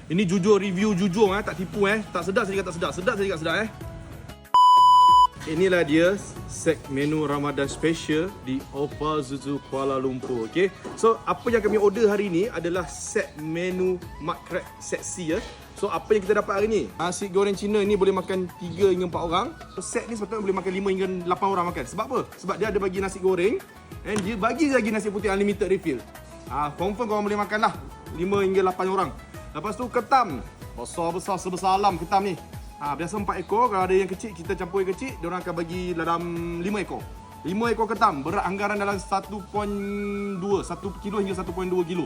Ini jujur, review jujur tak tipu Tak sedap saya cakap tak sedap. Sedap saya cakap sedap Inilah dia set menu Ramadan special di Oppa Zuzu Kuala Lumpur. Okay, so apa yang kami order hari ni adalah set menu mud crab set C So apa yang kita dapat hari ni? Nasi goreng Cina ni boleh makan 3 hingga 4 orang. So, set ni sepatutnya boleh makan 5 hingga 8 orang makan. Sebab apa? Sebab dia ada bagi nasi goreng and dia bagi lagi nasi putih unlimited refill. Confirm korang boleh makan lah 5 hingga 8 orang. Lepas tu ketam. Besar-besar sebesar alam ketam ni. Biasa 4 ekor, kalau ada yang kecil kita campur yang kecil, diorang akan bagi dalam 5 ekor. 5 ekor ketam, berat anggaran dalam 1 kilo hingga 1.2 kilo.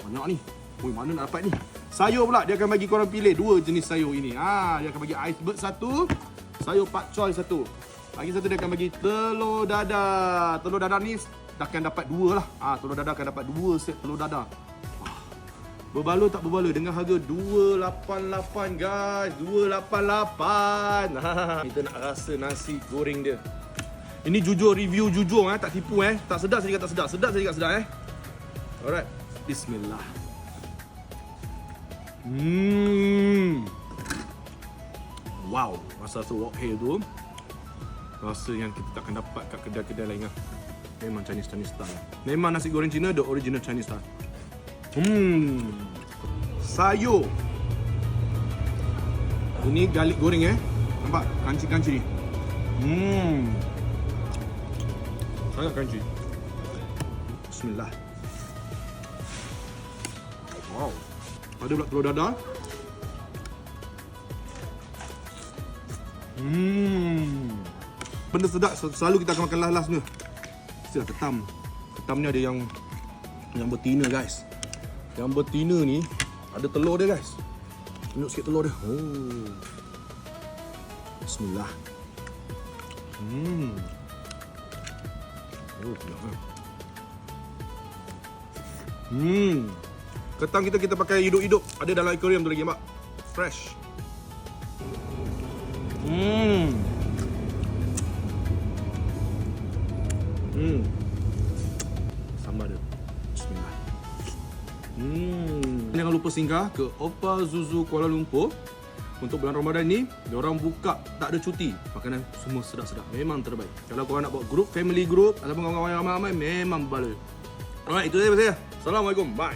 Banyak ni. Oi, mana nak dapat ni? Sayur pula, dia akan bagi korang pilih 2 jenis sayur ini. Dia akan bagi iceberg 1, sayur pak choy 1. Lagi satu dia akan bagi telur dadah. Telur dadah ni akan dapat 2 lah. Telur dadah akan dapat 2 set telur dadah. Berbaloi tak berbaloi dengan harga 288 guys. 288. Kita nak rasa nasi goreng dia. Ini jujur, review jujur tak tipu Tak sedap saya cakap tak sedap. Sedap saya cakap sedap Alright. Bismillah. Wow, rasa wok hei tu rasa yang kita takkan dapat kat kedai-kedai lain Memang Chinese style. Memang nasi goreng Cina the original Chinese style. Sayur. Ini garlic goreng Nampak? Crunchy ni. Sangat crunchy. Bismillah. Wow. Ada pula telur dadah. Benda sedap selalu kita akan makan last ni. Mestilah ketam. Ketam ni ada yang betina guys. Yang betina ni ada telur dia guys. Tunjuk sikit telur dia. Bismillah. Ketam kita pakai hidup-hidup. Ada dalam aquarium tu lagi nampak. Fresh. Sambal dia. Bismillah. Jangan lupa singgah ke Oppa Zuzu Kuala Lumpur. Untuk bulan Ramadan ni, diorang buka tak ada cuti. Makanan semua sedap-sedap. Memang terbaik. Kalau korang nak buat group, family group ataupun kawan-kawan ramai-ramai, memang baloi. Alright, itu saja saya. Assalamualaikum. Bye.